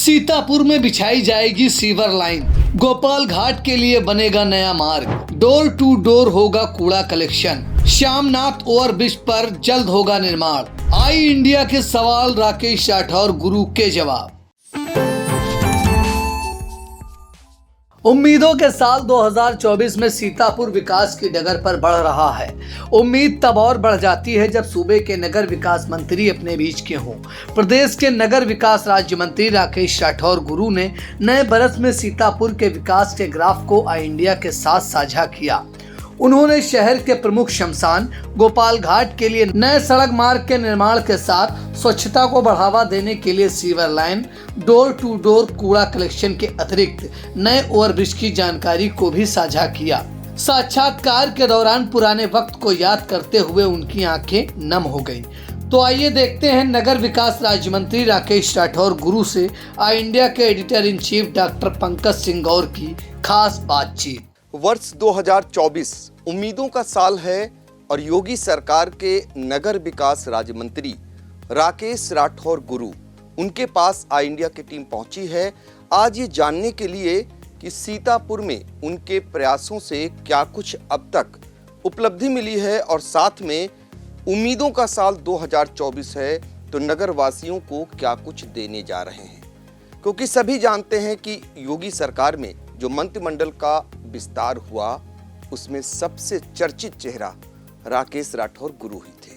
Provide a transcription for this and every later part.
सीतापुर में बिछाई जाएगी सीवर लाइन। गोपाल घाट के लिए बनेगा नया मार्ग। डोर टू डोर होगा कूड़ा कलेक्शन। श्यामनाथ ओवरब्रिज पर जल्द होगा निर्माण। आई इंडिया के सवाल राकेश राठौर गुरु के जवाब। उम्मीदों के साल 2024 में सीतापुर विकास की डगर पर बढ़ रहा है। उम्मीद तब और बढ़ जाती है जब सूबे के नगर विकास मंत्री अपने बीच के हों। प्रदेश के नगर विकास राज्य मंत्री राकेश राठौर गुरु ने नए बरस में सीतापुर के विकास के ग्राफ को आई इंडिया के साथ साझा किया। उन्होंने शहर के प्रमुख शमशान गोपाल घाट के लिए नए सड़क मार्ग के निर्माण के साथ स्वच्छता को बढ़ावा देने के लिए sewer line, door to door कूड़ा कलेक्शन के अतिरिक्त नए ओवरब्रिज की जानकारी को भी साझा किया। साक्षात्कार के दौरान पुराने वक्त को याद करते हुए उनकी आंखें नम हो गईं। तो आइए देखते हैं नगर विकास राज्य मंत्री राकेश राठौर गुरु से आई इंडिया के editor in chief doctor Pankaj Singh Gaur की खास बातचीत। वर्ष 2024 उम्मीदों का साल है और योगी सरकार के नगर विकास राज्य मंत्री राकेश राठौर गुरु, उनके पास आई इंडिया की टीम पहुंची है आज ये जानने के लिए कि सीतापुर में उनके प्रयासों से क्या कुछ अब तक उपलब्धि मिली है और साथ में उम्मीदों का साल 2024 है तो नगर वासियों को क्या कुछ देने जा रहे हैं। क्योंकि सभी जानते हैं कि योगी सरकार में जो मंत्रिमंडल का विस्तार हुआ उसमें सबसे चर्चित चेहरा राकेश राठौर गुरु ही थे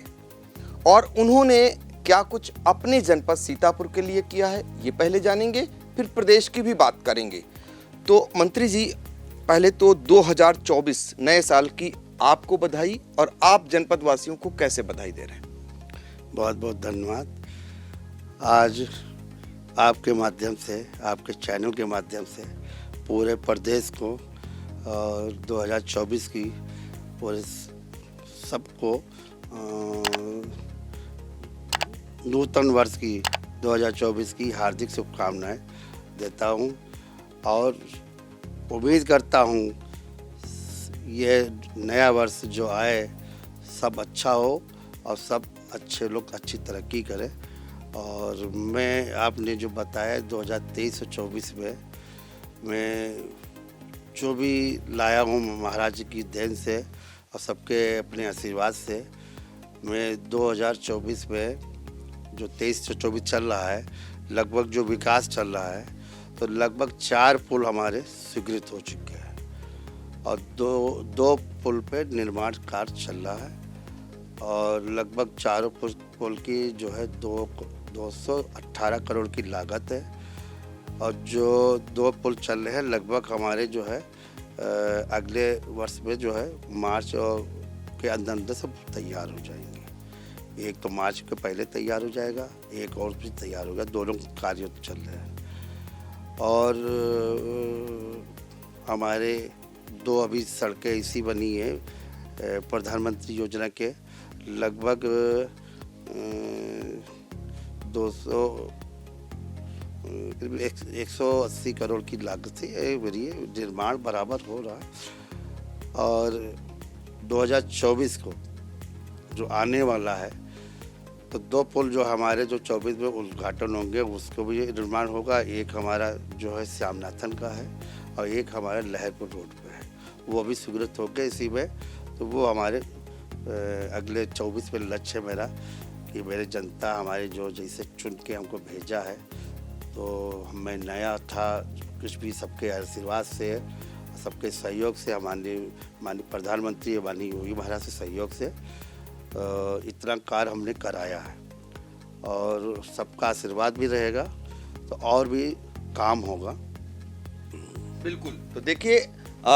और उन्होंने क्या कुछ अपने जनपद सीतापुर के लिए किया है ये पहले जानेंगे, फिर प्रदेश की भी बात करेंगे। तो मंत्री जी, पहले तो 2024 नए साल की आपको बधाई और आप जनपद वासियों को कैसे बधाई दे रहे हैं? बहुत बहुत धन्यवाद। आज आपके माध्यम से, आपके चैनल के माध्यम से पूरे प्रदेश को और 2024 की और सबको नूतन वर्ष की 2024 की हार्दिक शुभकामनाएं देता हूं और उम्मीद करता हूं ये नया वर्ष जो आए सब अच्छा हो और सब अच्छे लोग अच्छी तरक्की करें। और मैं आपने जो बताया 2023 और 24 में मैं जो भी लाया हूँ महाराज की देन से और सबके अपने आशीर्वाद से, मैं 2024 में जो 23 से 24 चल रहा है, लगभग जो विकास चल रहा है तो लगभग 4 पुल हमारे स्वीकृत हो चुके हैं और दो पुल पे निर्माण कार्य चल रहा है और लगभग चारों पुल की जो है 218 करोड़ की लागत है और जो 2 पुल चल रहे हैं लगभग हमारे जो है अगले वर्ष में जो है मार्च के अंदर सब तैयार हो जाएंगे। एक तो मार्च के पहले तैयार हो जाएगा, एक और भी तैयार होगा, दोनों कार्य चल रहे हैं। और हमारे 2 अभी सड़कें ऐसी बनी है प्रधानमंत्री योजना के लगभग 180 करोड़ की लागत से निर्माण बराबर हो रहा है। और 2024 को जो आने वाला है तो 2 पुल जो हमारे जो 24 में उद्घाटन होंगे उसको भी निर्माण होगा। एक हमारा जो है श्यामनाथन का है और एक हमारा लहरपुर रोड पे है, वो भी स्वीकृत हो गए इसी में। तो वो हमारे अगले 24 में लक्ष्य मेरा कि मेरे जनता हमारे जो जैसे चुन के हमको भेजा है तो मैं नया था, कुछ भी सबके आशीर्वाद से सबके सहयोग से माननीय प्रधानमंत्री माननीय योगी महाराज से सहयोग से इतना कार्य हमने कराया है और सबका आशीर्वाद भी रहेगा तो और भी काम होगा। बिल्कुल। तो देखिए,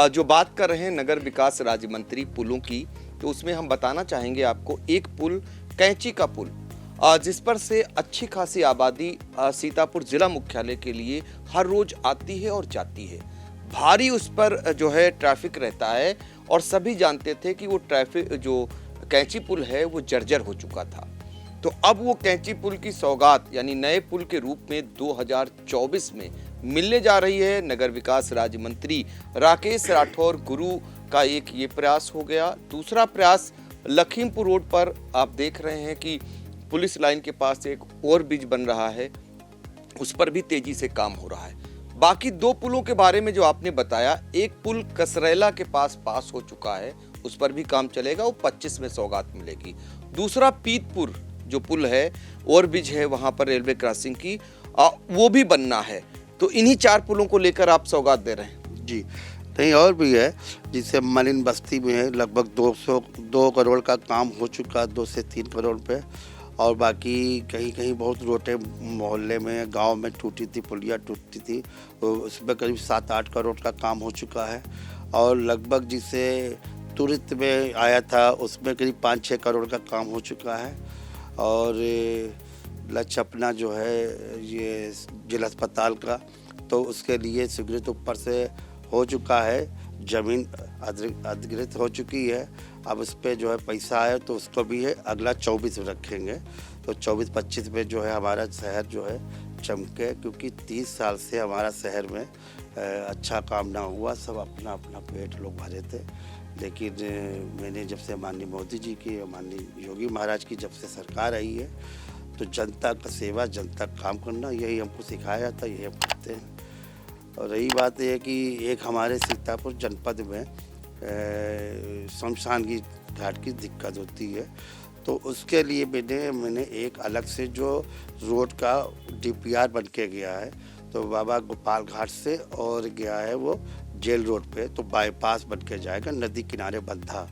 जो बात कर रहे हैं नगर विकास राज्य मंत्री पुलों की, तो उसमें हम बताना चाहेंगे आपको एक पुल कैंची का पुल जिस पर से अच्छी खासी आबादी सीतापुर जिला मुख्यालय के लिए हर रोज आती है और जाती है। भारी उस पर जो है ट्रैफिक रहता है और सभी जानते थे कि वो ट्रैफिक जो कैंची पुल है वो जर्जर हो चुका था। तो अब वो कैंची पुल की सौगात यानी नए पुल के रूप में 2024 में मिलने जा रही है। नगर विकास राज्य मंत्री राकेश राठौर गुरु का एक ये प्रयास हो गया। दूसरा प्रयास लखीमपुर रोड पर आप देख रहे हैं कि पुलिस लाइन के पास एक ओवरब्रिज बन रहा है उस पर भी तेजी से काम हो रहा है। बाकी 2 पुलों के बारे में जो आपने बताया, एक पुल कसरेला के पास हो चुका है, उस पर भी काम चलेगा, वो 25 में सौगात मिलेगी। दूसरा पीतपुर जो पुल है, ओवरब्रिज है वहां पर रेलवे क्रॉसिंग की, वो भी बनना है। तो इन्हीं 4 पुलों को लेकर आप सौगात दे रहे हैं? जी, नहीं और भी है, जिससे मलिन बस्ती में है लगभग 2 करोड़ का काम हो चुका, 2 से 3 करोड़ पे। और बाकी कहीं कहीं बहुत रोटे मोहल्ले में, गांव में टूटी थी, पुलिया टूटी थी, तो उसमें करीब 7-8 करोड़ का काम हो चुका है। और लगभग जिसे तुरंत में आया था उसमें करीब 5-6 करोड़ का काम हो चुका है। और लचपना जो है ये जिला अस्पताल का, तो उसके लिए स्वीकृत ऊपर से हो चुका है, ज़मीन अधिकृत हो चुकी है। अब उस पर जो है पैसा आया तो उसको भी है अगला 24 में रखेंगे, तो 24-25 में जो है हमारा शहर जो है चमके, क्योंकि 30 साल से हमारा शहर में अच्छा काम ना हुआ, सब अपना अपना पेट लोग भरे थे। लेकिन मैंने जब से माननीय मोदी जी की, माननीय योगी महाराज की जब से सरकार आई है, तो जनता का सेवा, जनता का काम करना, यही हमको सिखाया जाता है, यही हम करते हैं। और रही बात यह कि एक हमारे सीतापुर जनपद में शमशान की घाट की दिक्कत होती है, तो उसके लिए मैंने एक अलग से जो रोड का DPR बन के गया है, तो बाबा गोपाल घाट से और गया है वो जेल रोड पे, तो बाईपास बन के जाएगा, नदी किनारे बंधा,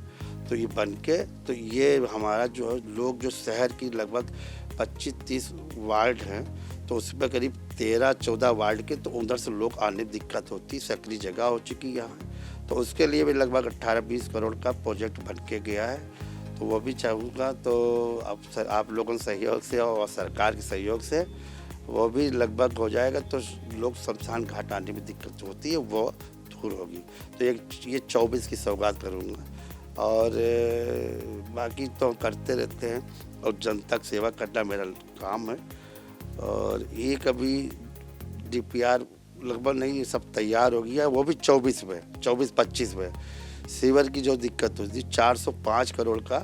तो ये बन के, तो ये हमारा जो है लोग जो शहर की लगभग 25-30 वार्ड हैं, तो उसमें करीब 13-14 वार्ड के, तो उधर से लोग आने में दिक्कत होती, सकरी जगह हो चुकी है यहाँ, तो उसके लिए भी लगभग 18-20 करोड़ का प्रोजेक्ट बन के गया है। तो वो भी चाहूँगा, तो अब आप लोगों के सहयोग से और सरकार के सहयोग से वो भी लगभग हो जाएगा, तो लोग शमशान घाट आने में दिक्कत होती है वो दूर होगी। तो ये 24 की सौगात करूँगा, और बाकी तो करते रहते हैं, और जनता की सेवा करना मेरा काम है। और ये कभी DPR लगभग नहीं, सब तैयार हो गया, वो भी 24-25 में। सीवर की जो दिक्कत होती 405 करोड़ का,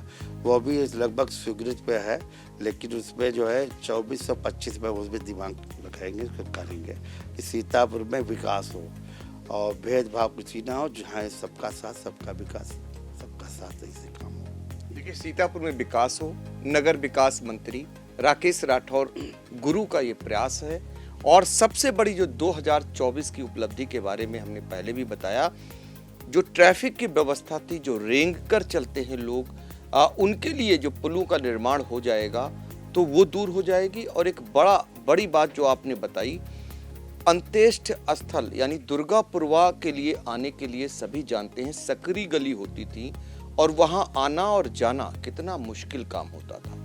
वो भी लगभग स्वीकृत पे है, लेकिन उसमें जो है 2425 में उसमें दिमाग लगाएंगे, करेंगे कि सीतापुर में विकास हो और भेदभाव कुछ ना हो, जहाँ सबका साथ सबका विकास, सबका साथ ऐसे काम हो। देखिए, सीतापुर में विकास हो, नगर विकास मंत्री राकेश राठौर गुरु का ये प्रयास है। और सबसे बड़ी जो 2024 की उपलब्धि के बारे में हमने पहले भी बताया, जो ट्रैफिक की व्यवस्था थी, जो रेंग कर चलते हैं लोग, उनके लिए जो पुलों का निर्माण हो जाएगा तो वो दूर हो जाएगी। और एक बड़ी बात जो आपने बताई, अंत्येष्टि स्थल यानी दुर्गापुरवा के लिए आने के लिए सभी जानते हैं सकरी गली होती थी, और वहां आना और जाना कितना मुश्किल काम होता था।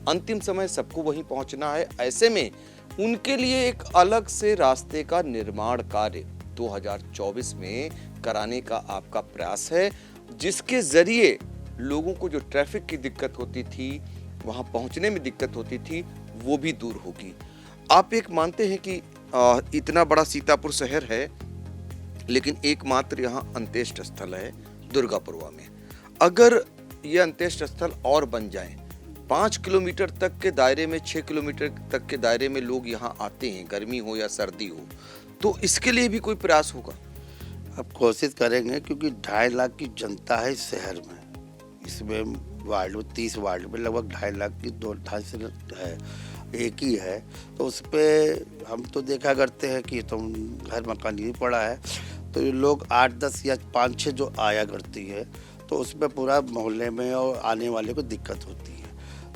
अंतिम समय सबको वहीं पहुंचना है, ऐसे में उनके लिए एक अलग से रास्ते का निर्माण कार्य 2024 में कराने का आपका प्रयास है, जिसके जरिए लोगों को जो ट्रैफिक की दिक्कत होती थी, वहां पहुंचने में दिक्कत होती थी, वो भी दूर होगी। आप एक मानते हैं कि इतना बड़ा सीतापुर शहर है, लेकिन एकमात्र यहाँ अंत्येष्टि स्थल है दुर्गापुरवा में। अगर ये अंत्येष्टि स्थल और बन जाए, 5 किलोमीटर तक के दायरे में, 6 किलोमीटर तक के दायरे में लोग यहाँ आते हैं, गर्मी हो या सर्दी हो, तो इसके लिए भी कोई प्रयास होगा? अब कोशिश करेंगे, क्योंकि 2.5 लाख की जनता है इस शहर में, इसमें वार्ड में 30 वार्ड में लगभग 2.5 लाख की 2-2.5 है, एक ही है, तो उस पर हम तो देखा करते हैं कि तुम घर मकान नहीं पड़ा है, तो ये लोग 8-10 या 5-6 जो आया करती है, तो उसमें पूरा मोहल्ले में और आने वाले को दिक्कत होती है।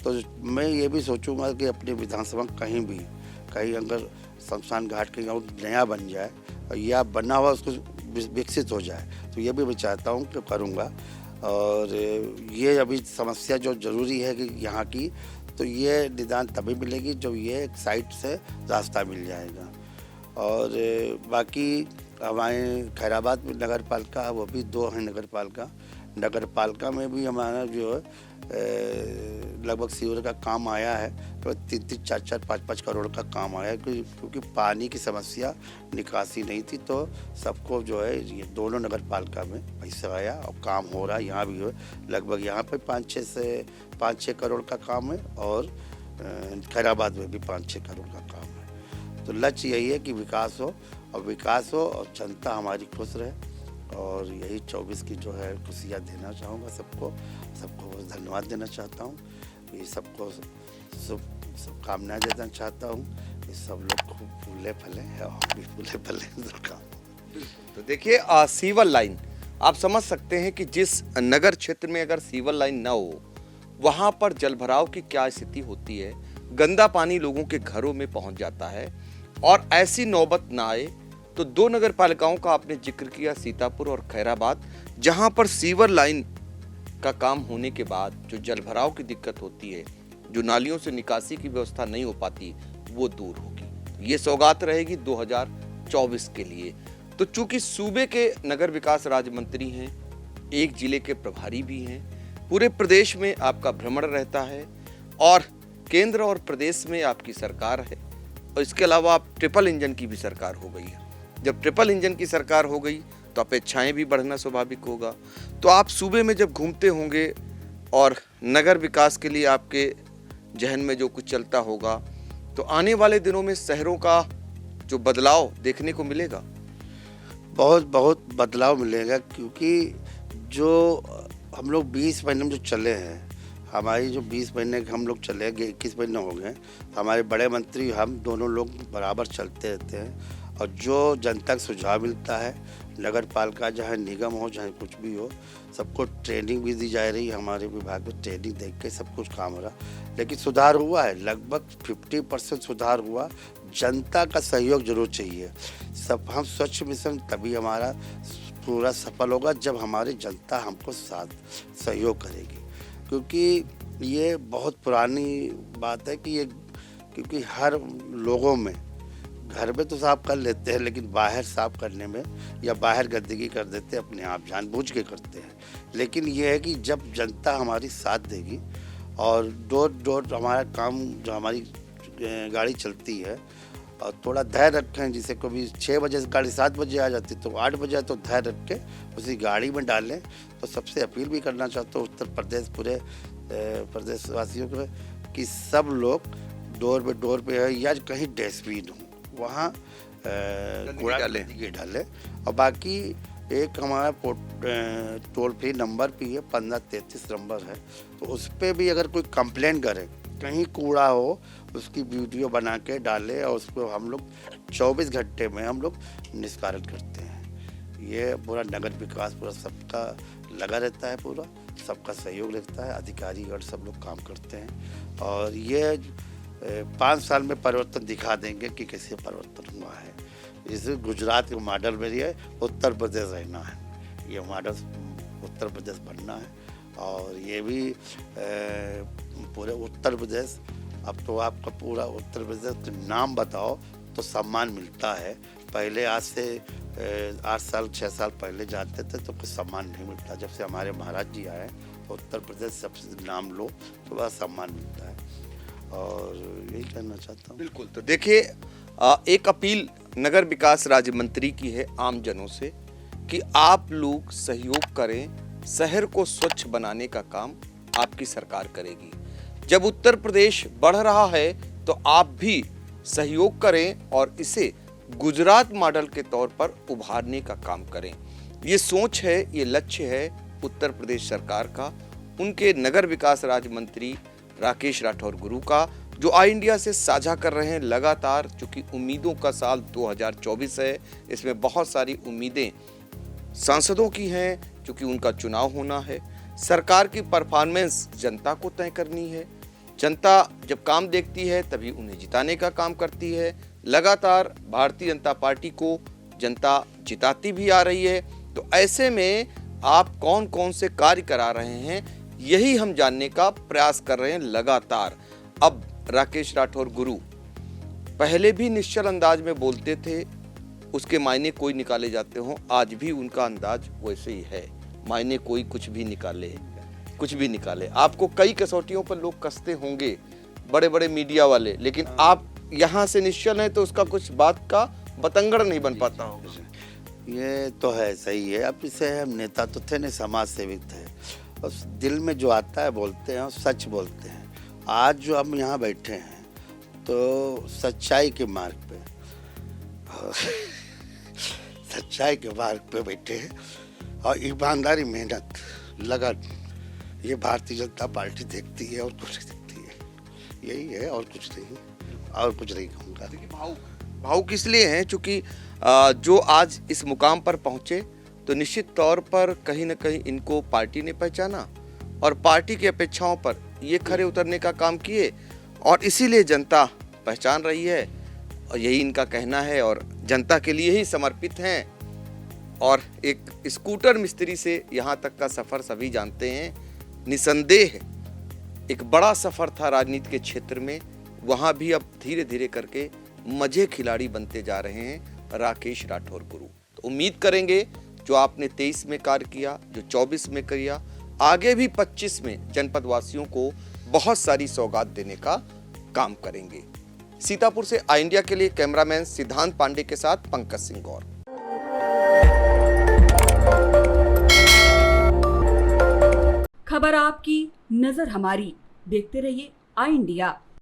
तो मैं ये भी सोचूंगा कि अपनी विधानसभा कहीं अगर शमशान घाट कहीं और नया बन जाए, या बना हुआ उसको विकसित हो जाए, तो ये भी मैं चाहता हूँ कि करूँगा। और ये अभी समस्या जो ज़रूरी है कि यहाँ की, तो ये निदान तभी मिलेगी जब ये एक साइड से रास्ता मिल जाएगा। और बाकी हमारे खैराबाद में नगर पालिका, वो भी 2 हैं नगर पालिका में भी हमारा जो है लगभग सीवर का काम आया है, तो 3-3, 4-4, 5-5 करोड़ का काम आया है, क्योंकि पानी की समस्या, निकासी नहीं थी, तो सबको जो है ये दोनों नगर पालिका में पैसा आया और काम हो रहा है। यहाँ भी हो लगभग यहाँ पे 5-6 करोड़ का काम है, और खैराबाद में भी 5-6 करोड़ का काम है। तो लक्ष्य यही है कि विकास हो और जनता हमारी खुश रहे, और यही 24 की जो है खुशियाँ देना चाहूँगा सबको धन्यवाद देना चाहता हूँ, ये सबको शुभकामनाएं देना चाहता हूँ कि सब लोग खूब फूले फले और भी फूले फले। तो देखिए सीवर लाइन आप समझ सकते हैं कि जिस नगर क्षेत्र में अगर सीवर लाइन ना हो वहां पर जलभराव की क्या स्थिति होती है, गंदा पानी लोगों के घरों में पहुंच जाता है। और ऐसी नौबत ना आए तो दो नगर पालिकाओं का आपने जिक्र किया, सीतापुर और खैराबाद, जहां पर सीवर लाइन का काम होने के बाद जो जलभराव की दिक्कत होती है, जो नालियों से निकासी की व्यवस्था नहीं हो पाती, वो दूर होगी। ये सौगात रहेगी 2024 के लिए। तो चूंकि सूबे के नगर विकास राज्य मंत्री हैं, एक जिले के प्रभारी भी हैं, पूरे प्रदेश में आपका भ्रमण रहता है और केंद्र और प्रदेश में आपकी सरकार है, और इसके अलावा आप ट्रिपल इंजन की भी सरकार हो गई है। जब ट्रिपल इंजन की सरकार हो गई तो अपेक्षाएं भी बढ़ना स्वाभाविक होगा। तो आप सूबे में जब घूमते होंगे और नगर विकास के लिए आपके जहन में जो कुछ चलता होगा, तो आने वाले दिनों में शहरों का जो बदलाव देखने को मिलेगा। बहुत बदलाव मिलेगा, क्योंकि जो हम लोग 20 महीने में जो चले हैं, हमारी जो 20 महीने हम लोग चले गए, 21 महीने हो गए, हमारे बड़े मंत्री हम दोनों लोग बराबर चलते रहते हैं, और जो जनता का सुझाव मिलता है, नगर पालिका चाहे निगम हो चाहे कुछ भी हो, सबको ट्रेनिंग भी दी जा रही है। हमारे विभाग में ट्रेनिंग देख के सब कुछ काम हो रहा, लेकिन सुधार हुआ है, लगभग 50% सुधार हुआ। जनता का सहयोग जरूर चाहिए। सब हम स्वच्छ मिशन तभी हमारा पूरा सफल होगा जब हमारी जनता हमको साथ सहयोग करेगी, क्योंकि ये बहुत पुरानी बात है कि ये, क्योंकि हर लोगों में घर में तो साफ कर लेते हैं, लेकिन बाहर साफ करने में या बाहर गंदगी कर देते हैं, अपने आप जानबूझ के करते हैं। लेकिन ये है कि जब जनता हमारी साथ देगी और डोर हमारा काम, जो हमारी गाड़ी चलती है, और थोड़ा धैर्य रखें, जिसे कभी 6 बजे से गाड़ी 7 बजे आ जाती तो 8 बजे तो धैर्य रख के उसी गाड़ी में डालें। तो सबसे अपील भी करना चाहता हूँ उत्तर प्रदेश, पूरे प्रदेशवासियों को, कि सब लोग डोर पे है या कहीं डस्टबिन हो वहाँ कूड़ा डालें। और बाकी एक हमारा टोल फ्री नंबर भी है, 1533 नंबर है, तो उस पर भी अगर कोई कंप्लेन करे, कहीं कूड़ा हो, उसकी वीडियो बना के डाले, और उसको हम लोग 24 घंटे में हम लोग निस्तारण करते हैं। ये पूरा नगर विकास पूरा सबका लगा रहता है, पूरा सबका सहयोग रहता है, अधिकारीगण सब लोग काम करते हैं, और ये 5 साल में परिवर्तन दिखा देंगे कि कैसे परिवर्तन हुआ है। इसे गुजरात के मॉडल में है, उत्तर प्रदेश रहना है, ये मॉडल उत्तर प्रदेश बनना है। और ये भी पूरे उत्तर प्रदेश, अब तो आपका पूरा उत्तर प्रदेश नाम बताओ तो सम्मान मिलता है। पहले आज से 8 साल 6 साल पहले जाते थे तो कुछ सम्मान नहीं मिलता। जब से हमारे महाराज जी आए तो उत्तर प्रदेश सबसे नाम लो तो बड़ा सम्मान मिलता है, और यही कहना चाहता हूँ। बिल्कुल। तो देखिए एक अपील नगर विकास राज्य मंत्री की है आम जनों से कि आप लोग सहयोग करें, शहर को स्वच्छ बनाने का काम आपकी सरकार करेगी। जब उत्तर प्रदेश बढ़ रहा है तो आप भी सहयोग करें और इसे गुजरात मॉडल के तौर पर उभारने का काम करें। ये सोच है, ये लक्ष्य है उत्तर प्रदेश सरकार का, उनके नगर विकास राज्य मंत्री राकेश राठौर गुरु का, जो आई इंडिया से साझा कर रहे हैं लगातार। चूंकि उम्मीदों का साल 2024 है, इसमें बहुत सारी उम्मीदें सांसदों की हैं, चूंकि उनका चुनाव होना है। सरकार की परफॉर्मेंस जनता को तय करनी है। जनता जब काम देखती है तभी उन्हें जिताने का काम करती है। लगातार भारतीय जनता पार्टी को जनता जिताती भी आ रही है। तो ऐसे में आप कौन कौन से कार्य करा रहे हैं, यही हम जानने का प्रयास कर रहे हैं लगातार। अब राकेश राठौर गुरु पहले भी निश्चल अंदाज में बोलते थे, उसके मायने कोई निकाले जाते हों, आज भी उनका अंदाज वैसे ही है। मायने कोई कुछ भी निकाले, आपको कई कसौटियों पर लोग कसते होंगे, बड़े बड़े मीडिया वाले, लेकिन आप यहाँ से निश्चल हैं तो उसका कुछ बात का बतंगड़ नहीं बन पाता होगा। ये तो है, सही है। अब इसे हम नेता तो थे नहीं, समाज सेविक थे, और दिल में जो आता है बोलते हैं और सच बोलते हैं। आज जो हम यहाँ बैठे हैं तो सच्चाई के मार्ग पे, और सच्चाई के मार्ग पे बैठे हैं और ईमानदारी, मेहनत, लगन, ये भारतीय जनता पार्टी देखती है और कुछ देखती है। यही है और कुछ नहीं, और कुछ नहीं कहूँगा। भावुक इसलिए हैं क्योंकि जो आज इस मुकाम पर पहुंचे तो निश्चित तौर पर कहीं ना कहीं इनको पार्टी ने पहचाना और पार्टी की अपेक्षाओं पर ये खरे उतरने का काम किए और इसीलिए जनता पहचान रही है और यही इनका कहना है और जनता के लिए ही समर्पित हैं। और एक स्कूटर मिस्त्री से यहाँ तक का सफ़र सभी जानते हैं, निसंदेह एक बड़ा सफ़र था राजनीति के क्षेत्र में। वहाँ भी अब धीरे धीरे करके मजे खिलाड़ी बनते जा रहे हैं राकेश राठौर गुरु। तो उम्मीद करेंगे जो आपने 23 में कार्य किया, जो 24 में किया, आगे भी 25 में जनपद वासियों को बहुत सारी सौगात देने का काम करेंगे। सीतापुर से आई इंडिया के लिए कैमरामैन सिद्धांत पांडे के साथ पंकज सिंह गौर। खबर आपकी, नजर हमारी। देखते रहिए आई इंडिया।